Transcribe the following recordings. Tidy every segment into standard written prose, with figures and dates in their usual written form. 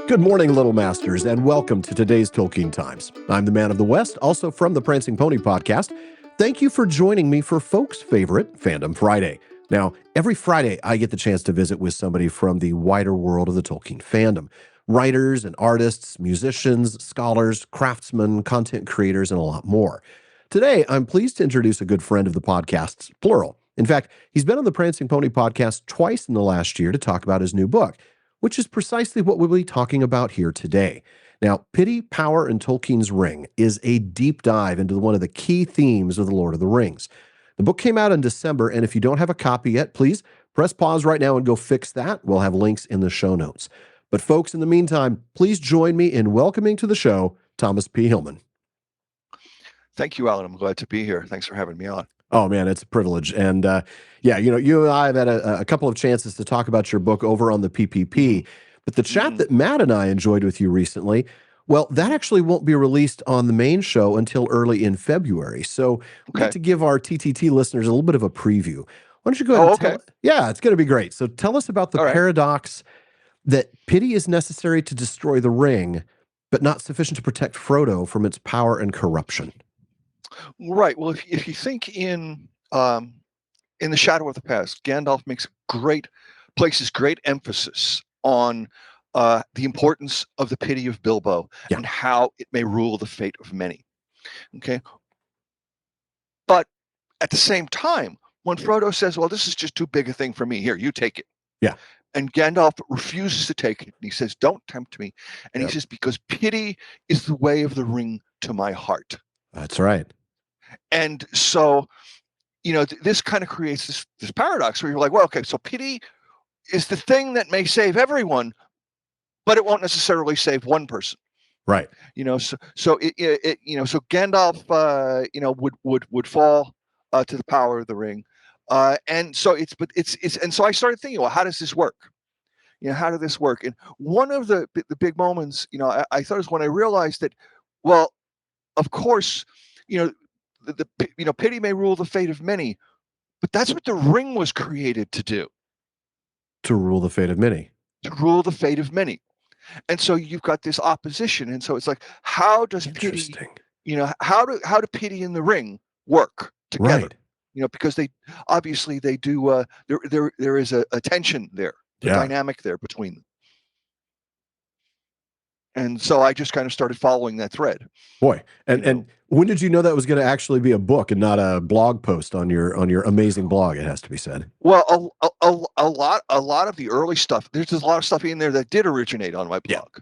Good morning, Little Masters, and welcome to today's Tolkien Times. I'm the Man of the West, also from the Prancing Pony podcast. Thank you for joining me for folks' favorite Fandom Friday. Now, every Friday, I get the chance to visit with somebody from the wider world of the Tolkien fandom. Writers and artists, musicians, scholars, craftsmen, content creators, and a lot more. Today, I'm pleased to introduce a good friend of the podcast's, plural. In fact, he's been on the Prancing Pony podcast twice in the last year to talk about his new book, which is precisely what we'll be talking about here today. Now, Pity, Power, and Tolkien's Ring is a deep dive into one of the key themes of The Lord of the Rings. The book came out in December, and if you don't have a copy yet, please press pause right now and go fix that. We'll have links in the show notes. But folks, in the meantime, please join me in welcoming to the show Thomas P. Hillman. Thank you, Alan. I'm glad to be here. Thanks for having me on. Oh, man, it's a privilege. And yeah, you and I have had a couple of chances to talk about your book over on the PPP. But the chat that Matt and I enjoyed with you recently, well, that actually won't be released on the main show until early in February. So we get to give our TTT listeners a little bit of a preview. Why don't you go ahead and tell us? Yeah, it's going to be great. So tell us about the paradox that pity is necessary to destroy the ring, but not sufficient to protect Frodo from its power and corruption. Right. Well, if you think in The Shadow of the Past, Gandalf places great emphasis on the importance of the pity of Bilbo and how it may rule the fate of many. Okay. But at the same time, when Frodo says, well, this is just too big a thing for me, here, you take it. Yeah. And Gandalf refuses to take it. And he says, don't tempt me. And he says, because pity is the way of the ring to my heart. That's right. And so, this kind of creates this paradox where you're like, well, okay, so pity is the thing that may save everyone, but it won't necessarily save one person. Right. So Gandalf, would fall to the power of the ring. And so so I started thinking, well, how does this work? How did this work? And one of the big moments, I thought was when I realized that, well, of course, pity may rule the fate of many, but that's what the ring was created to do. To rule the fate of many. To rule the fate of many. And so you've got this opposition. And so it's like, how does pity, how do pity and the ring work together? Right. Because they do, there is a tension there, dynamic there between them. And so I just kind of started following that thread. Boy, and when did you know that was going to actually be a book and not a blog post on your amazing blog? It has to be said. Well, a lot of the early stuff. There's a lot of stuff in there that did originate on my blog.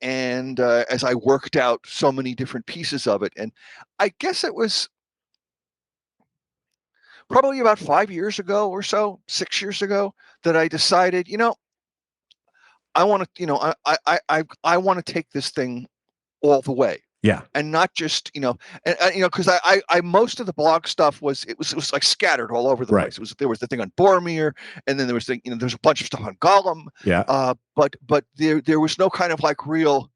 And as I worked out so many different pieces of it, and I guess it was probably about 5 years ago or so, 6 years ago, that I decided, I want to, I want to take this thing all the way. Yeah. And not just, because I most of the blog stuff was like scattered all over the place. There was the thing on Boromir, and then there was there's a bunch of stuff on Gollum. Yeah. But there was no kind of like real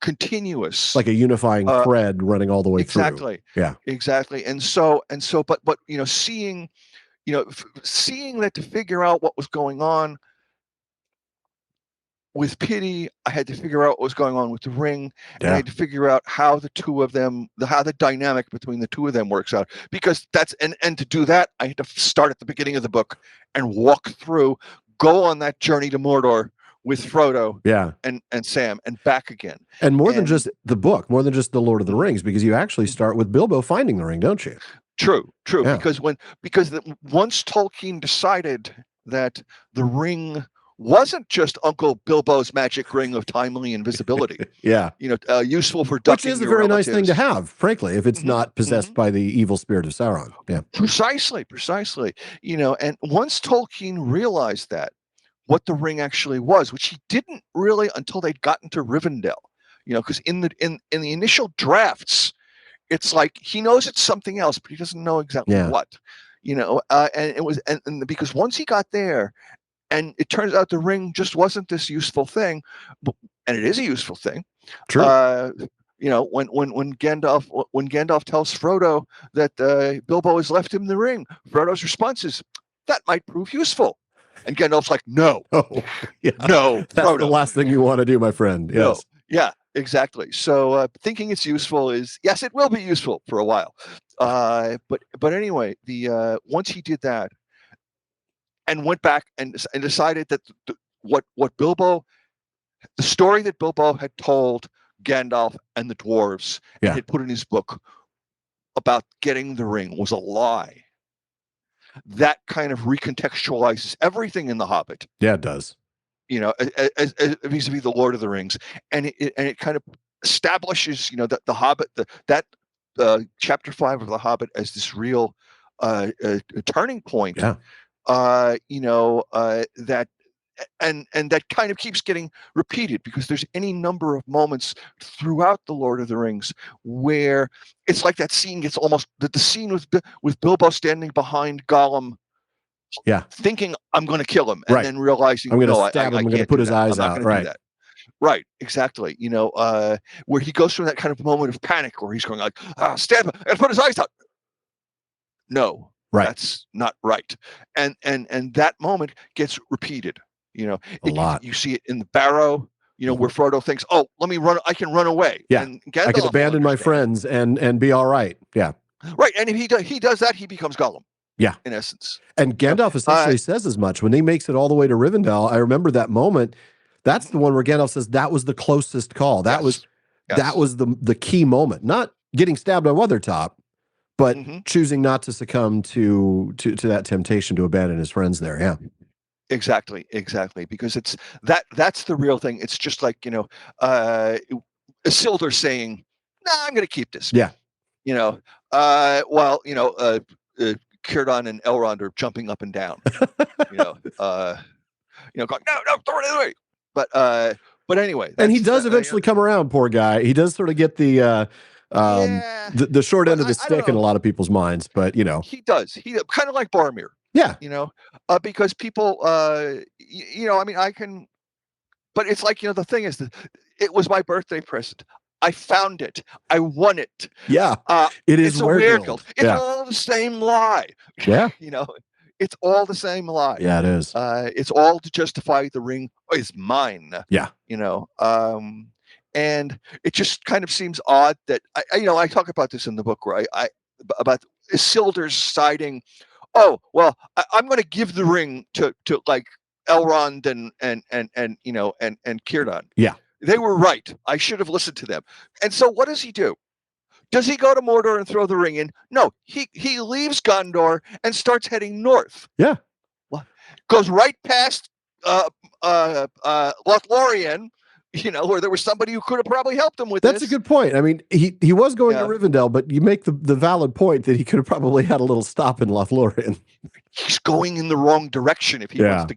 continuous, like a unifying thread running all the way through. Exactly. Yeah. Exactly. And so but seeing that, to figure out what was going on with pity, I had to figure out what was going on with the ring, and I had to figure out how the two of them, how the dynamic between the two of them works out. Because and to do that, I had to start at the beginning of the book and go on that journey to Mordor with Frodo, and Sam, and back again. And more than just the book, more than just the Lord of the Rings, because you actually start with Bilbo finding the ring, don't you? True. Yeah. Because once Tolkien decided that the ring wasn't just Uncle Bilbo's magic ring of timely invisibility. Useful for ducking. Which is a very nice thing to have, frankly, if it's not possessed by the evil spirit of Sauron. Yeah. Precisely. And once Tolkien realized that, what the ring actually was, which he didn't really until they'd gotten to Rivendell, because in the initial drafts, it's like he knows it's something else, but he doesn't know exactly what. And it was and because once he got there, and it turns out the ring just wasn't this useful thing, and it is a useful thing. True. When Gandalf tells Frodo that Bilbo has left him the ring, Frodo's response is, "That might prove useful." And Gandalf's like, no, Oh, yeah. no, That's Frodo. the last thing you want to do, my friend. Yes. No. Yeah, exactly. So thinking it's useful is, yes, it will be useful for a while. But anyway, the once he did that and went back and decided that what Bilbo, the story that Bilbo had told Gandalf and the dwarves and Yeah. had put in his book about getting the ring was a lie. That kind of recontextualizes everything in The Hobbit, Yeah, it does. as vis-a-vis the Lord of the Rings, and it kind of establishes, that the Hobbit, that chapter 5 of The Hobbit as this real turning point. Yeah. That and that kind of keeps getting repeated because there's any number of moments throughout the Lord of the Rings where it's like that scene gets almost the scene with Bilbo standing behind Gollum, Yeah. thinking I'm going to kill him, and Right. then realizing I'm going to no, stab him. I I'm going to can't put do his that. eyes I'm not out. going to Right. do that. Right, exactly. Where he goes through that kind of moment of panic where he's going like, stab him and put his eyes out. No, Right. that's not right. And that moment gets repeated. A lot. You see it in the Barrow, where Frodo thinks, "Oh, let me run. I can run away." Yeah. And Gandalf I can abandon my understand. friends and be all right. Yeah. Right. And if he does that, he becomes Gollum. Yeah. In essence. And Gandalf essentially says as much when he makes it all the way to Rivendell. I remember that moment. That's the one where Gandalf says that was the closest call. That was the key moment. Not getting stabbed on Weathertop, but choosing not to succumb to that temptation to abandon his friends there. Yeah. Exactly. Because it's that's the real thing. It's just like, Isildur saying, "Nah, I'm going to keep this." Yeah. While Círdan and Elrond are jumping up and down. Going, no, throw it away. But anyway, and he does eventually come around. Poor guy. He does sort of get the short end of the stick in a lot of people's minds. But he does. He kind of like Boromir. Yeah. Because people, I mean, I can, but it's like, the thing is that it was my birthday present. I found it. I won it. Yeah. It is it's a Weird-Guild. It's all the same lie. Yeah. It's all the same lie. Yeah, it is. It's all to justify the ring is mine. Yeah. And it just kind of seems odd that I talk about this in the book where I about Isildur's siding. Oh, well, I'm going to give the ring to like Elrond and Círdan. Yeah. They were right. I should have listened to them. And so what does he do? Does he go to Mordor and throw the ring in? No, he leaves Gondor and starts heading north. Yeah. Goes right past Lothlorien, where there was somebody who could have probably helped him with That's this. a good point. I mean, he was going to Rivendell, but you make the valid point that he could have probably had a little stop in Lothlorien. He's going in the wrong direction if he wants to,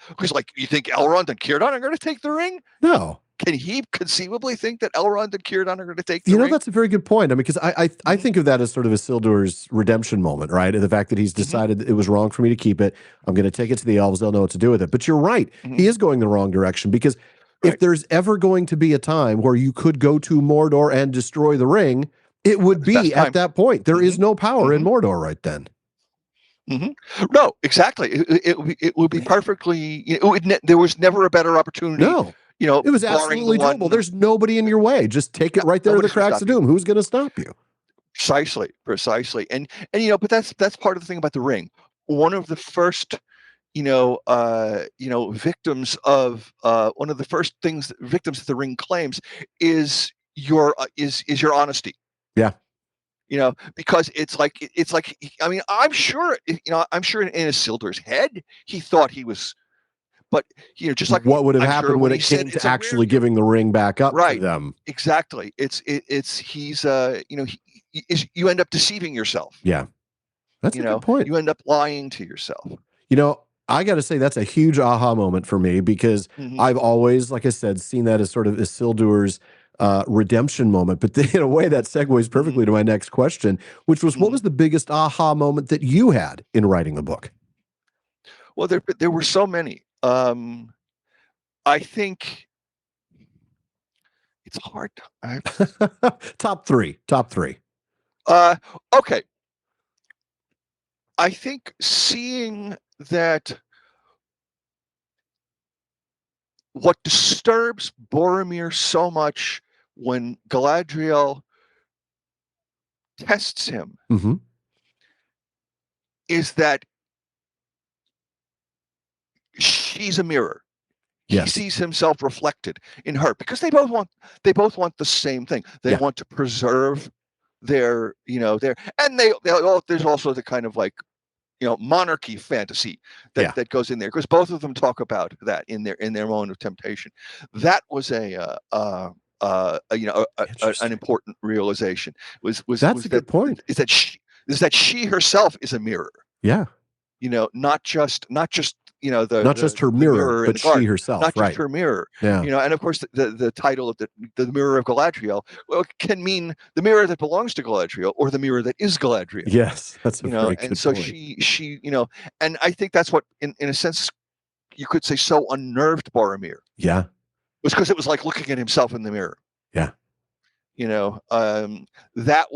because like, you think Elrond and Círdan are going to take the ring? No. Can he conceivably think that Elrond and Círdan are going to take the ring? That's a very good point. I mean, because I think of that as sort of Isildur's redemption moment, right? And the fact that he's decided that it was wrong for me to keep it. I'm going to take it to the elves. They'll know what to do with it. But you're right. He is going the wrong direction because if there's ever going to be a time where you could go to Mordor and destroy the ring, it would be at that point. There is no power in Mordor right then. No, exactly. It would be perfectly. There was never a better opportunity. No. It was absolutely doable. There's nobody in your way. Just take it right there to the cracks of doom. Who's going to stop you? Precisely. And but that's part of the thing about the ring. One of the first, victims of one of the first things victims that the ring claims is your honesty. Yeah. Because it's like I mean, I'm sure in Isildur's head he thought he was. But just like what would have happened when it came to actually giving the ring back up to them? Exactly. He's you end up deceiving yourself. Yeah, that's a good point. You end up lying to yourself. I got to say that's a huge aha moment for me because I've always, like I said, seen that as sort of Isildur's redemption moment. But in a way, that segues perfectly to my next question, which was, what was the biggest aha moment that you had in writing the book? Well, there were so many. I think it's hard. Top three. Okay. I think seeing that what disturbs Boromir so much when Galadriel tests him Mm-hmm. is that she's a mirror. He Yes. sees himself reflected in her because they both want the same thing. They Yeah. want to preserve their, and there's also the kind of like, monarchy fantasy Yeah. that goes in there, because both of them talk about that in their moment of temptation. That was an Interesting. important realization. Was That's a that good point. is that she herself is a mirror. Yeah. Not just Not just her the mirror, mirror in but the she garden, herself. not just Right. her mirror. Yeah. And of course the title of the mirror of Galadriel, well, can mean the mirror that belongs to Galadriel or the mirror that is Galadriel. Yes, that's a very And good so point. she and I think that's what in a sense you could say so unnerved Boromir, Yeah. was because it was like looking at himself in the mirror. Yeah. That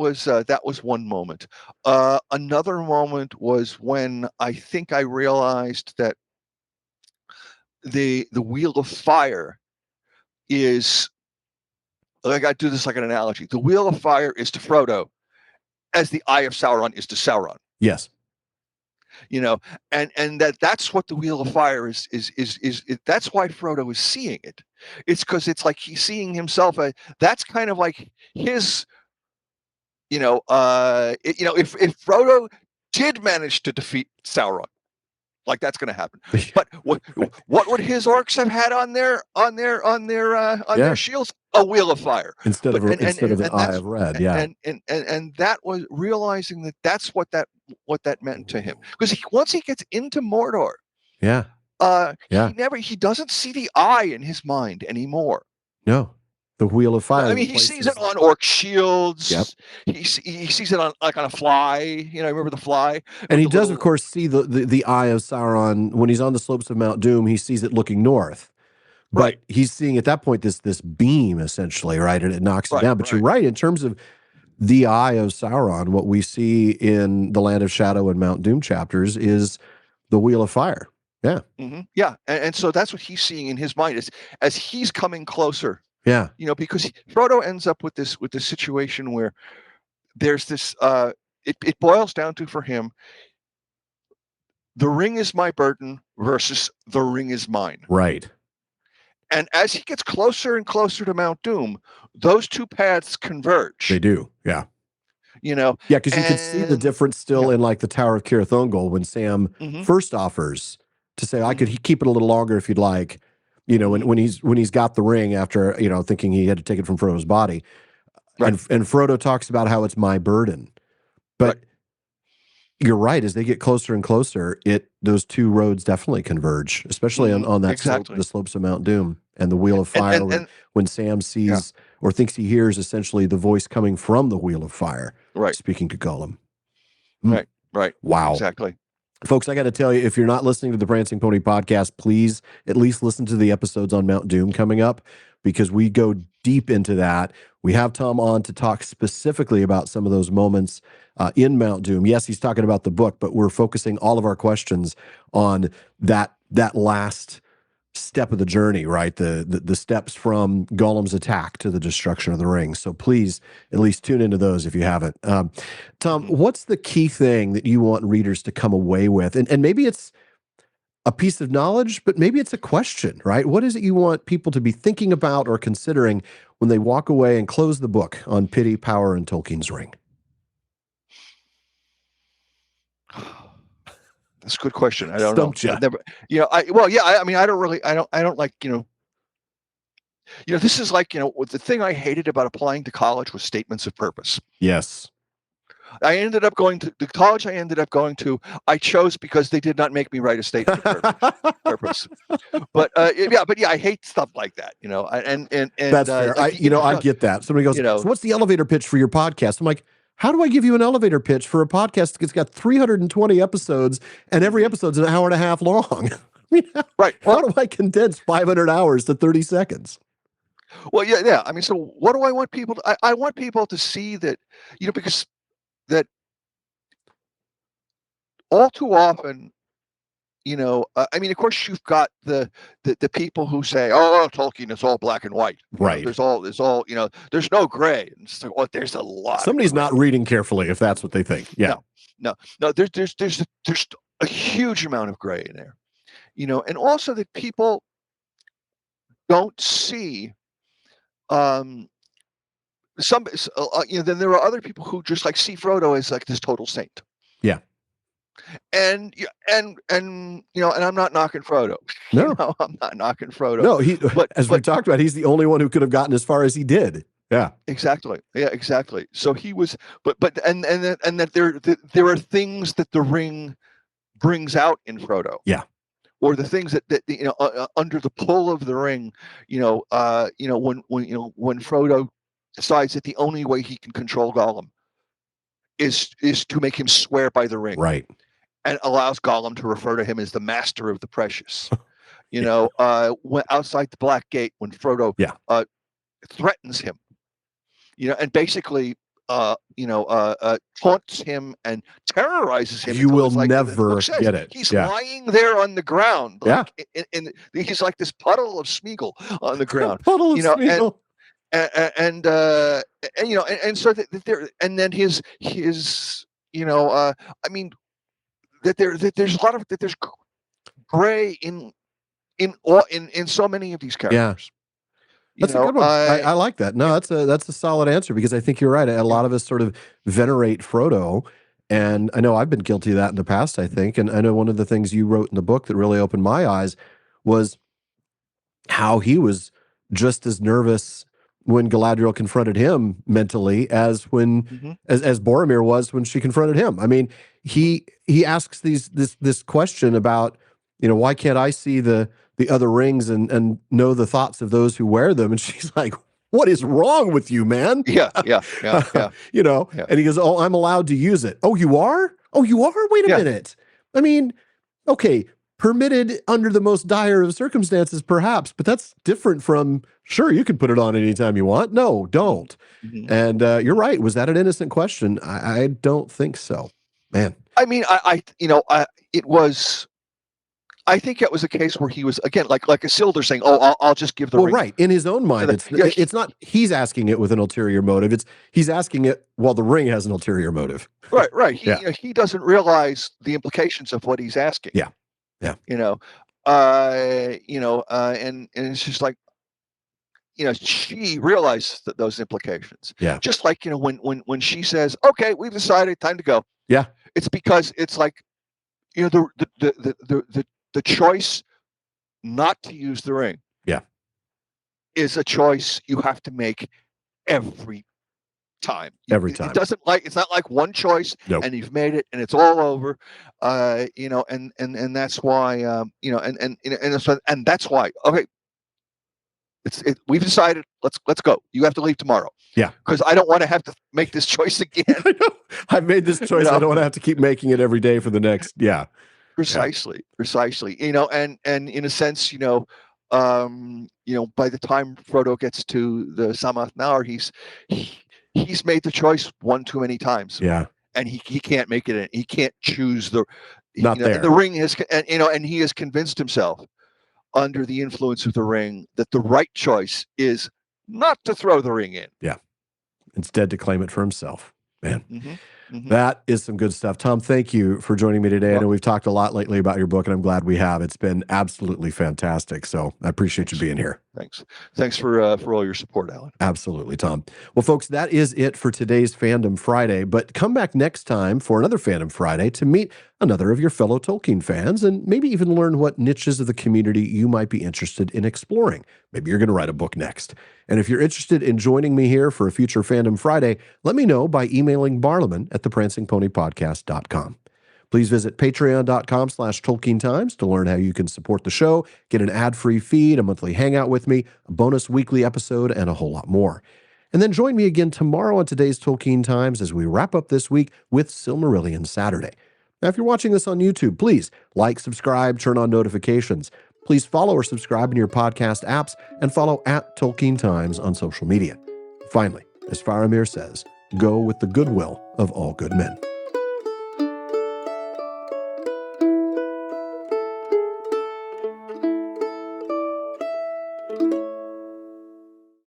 was one moment. Another moment was when I think I realized that the Wheel of Fire is, I got to do this like an analogy. The Wheel of Fire is to Frodo as the Eye of Sauron is to Sauron. Yes. And that's what the Wheel of Fire is that's why Frodo is seeing it. It's because it's like he's seeing himself. That's kind of like his, if Frodo did manage to defeat Sauron, like that's going to happen. But what would his orcs have had on their shields? A Wheel of Fire Instead of an Eye that's of Red. Yeah. and that was realizing that that's what that meant to him, because once he gets into Mordor, Yeah. he doesn't see the eye in his mind anymore. No. The Wheel of Fire. I mean, he sees it on orc shields. Yep. He sees it on a fly. Remember the fly? And he does, of course, see the Eye of Sauron when he's on the slopes of Mount Doom. He sees it looking north, but right. He's seeing at that point this beam essentially, right, and it knocks him down. But you're right in terms of the Eye of Sauron. What we see in the Land of Shadow and Mount Doom chapters is the Wheel of Fire. Yeah, yeah, and so that's what he's seeing in his mind as he's coming closer. Yeah, because Frodo ends up with this situation where there's this. It boils down to, for him, the ring is my burden versus the ring is mine. Right. And as he gets closer and closer to Mount Doom, those two paths converge. They do. Yeah. Yeah, because you can see the difference still in like the Tower of Cirith Ungol when Sam first offers to say, I could keep it a little longer if you'd like. When he's got the ring after, thinking he had to take it from Frodo's body. Right. And Frodo talks about how it's my burden. But you're right, as they get closer and closer, those two roads definitely converge, especially on that slope, the slopes of Mount Doom and the Wheel of Fire, when Sam sees or thinks he hears essentially the voice coming from the Wheel of Fire, speaking to Gollum. Right. Wow. Exactly. Folks, I got to tell you, if you're not listening to the Prancing Pony podcast, please at least listen to the episodes on Mount Doom coming up, because we go deep into that. We have Tom on to talk specifically about some of those moments in Mount Doom. Yes, he's talking about the book, but we're focusing all of our questions on that last step of the journey, right? The steps from Gollum's attack to the destruction of the ring. So please at least tune into those if you haven't. Tom, what's the key thing that you want readers to come away with? And maybe it's a piece of knowledge, but maybe it's a question, right? What is it you want people to be thinking about or considering when they walk away and close the book on Pity, Power, and Tolkien's Ring? That's a good question. I don't Stumped know. You. I've never, I mean, I don't like, this is like, the thing I hated about applying to college was statements of purpose. Yes. I ended up going to the college I chose because they did not make me write a statement of purpose. But I hate stuff like that, and that's fair. I get that. Somebody goes, so what's the elevator pitch for your podcast? I'm like, how do I give you an elevator pitch for a podcast that's got 320 episodes and every episode's an hour and a half long? Right. How do I condense 500 hours to 30 seconds? Well, yeah. I mean, so what do I want people to? I want people to see that, because that all too often I mean, of course, you've got the people who say, "Oh, Tolkien is all black and white." Right. There's all. There's no gray. And it's like, oh, there's a lot. Somebody's not reading carefully if that's what they think. Yeah. No. There's a huge amount of gray in there. And also that people don't see. Then there are other people who just like see Frodo as like this total saint. Yeah. And I'm not knocking Frodo. No, I'm not knocking Frodo. No, but we talked about, he's the only one who could have gotten as far as he did. Yeah, exactly. Yeah, exactly. So he was, but that there are things that the ring brings out in Frodo. Yeah. Or the things that under the pull of the ring, when Frodo decides that the only way he can control Gollum is to make him swear by the ring, right, and allows Gollum to refer to him as the master of the precious. When outside the Black Gate, when Frodo threatens him, and basically taunts him and terrorizes him. You will never get it. He's lying there on the ground. Like, he's like this puddle of Smeagol on the ground. Puddle of Smeagol. And so that there, and then his I mean that there's a lot of that there's gray in so many of these characters. That's a good one. I like that. No, that's a solid answer, because I think you're right. A lot of us sort of venerate Frodo, and I know I've been guilty of that in the past, I think. And I know one of the things you wrote in the book that really opened my eyes was how he was just as nervous when Galadriel confronted him mentally as when as Boromir was when she confronted him. I mean, he asks this question about, why can't I see the other rings and know the thoughts of those who wear them? And she's like, what is wrong with you, man? Yeah. And he goes, oh, I'm allowed to use it. Oh, you are? Wait a minute. I mean, okay, permitted under the most dire of circumstances, perhaps, but that's different from, sure, you can put it on anytime you want. No, don't. And you're right. Was that an innocent question? I don't think so, man. I mean, it was. I think it was a case where he was, again, like Isildur saying, "Oh, I'll just give the ring." Right. In his own mind, it's not he's asking it with an ulterior motive. He's asking it while the ring has an ulterior motive. Right. He doesn't realize the implications of what he's asking. Yeah. And it's just like, she realizes those implications. Yeah. Just like, when she says, "Okay, we've decided, time to go." Yeah. It's because it's like, the choice not to use the ring is a choice you have to make every time. It's not like one choice and you've made it and it's all over. And that's why and that's why, okay, we've decided, let's go. You have to leave tomorrow. Yeah. Because I don't want to have to make this choice again. I know. I've made this choice. I don't want to have to keep making it every day for the next. Yeah. Precisely. And in a sense, by the time Frodo gets to the Samath Naur, he's made the choice one too many times. Yeah. And he can't make it. He can't choose the ring is, and he has convinced himself under the influence of the ring that the right choice is not to throw the ring in. Yeah. Instead to claim it for himself. Man. That is some good stuff. Tom, thank you for joining me today. I know we've talked a lot lately about your book, and I'm glad we have. It's been absolutely fantastic. So I appreciate you being here. Thanks for all your support, Alan. Absolutely, Tom. Well, folks, that is it for today's Fandom Friday. But come back next time for another Fandom Friday to meet another of your fellow Tolkien fans and maybe even learn what niches of the community you might be interested in exploring. Maybe you're going to write a book next. And if you're interested in joining me here for a future Fandom Friday, let me know by emailing barliman@theprancingponypodcast.com. Please visit patreon.com/TolkienTimes to learn how you can support the show, get an ad-free feed, a monthly hangout with me, a bonus weekly episode, and a whole lot more. And then join me again tomorrow on today's Tolkien Times as we wrap up this week with Silmarillion Saturday. Now, if you're watching this on YouTube, please like, subscribe, turn on notifications. Please follow or subscribe in your podcast apps and follow @Tolkien Times on social media. Finally, as Faramir says, go with the goodwill of all good men.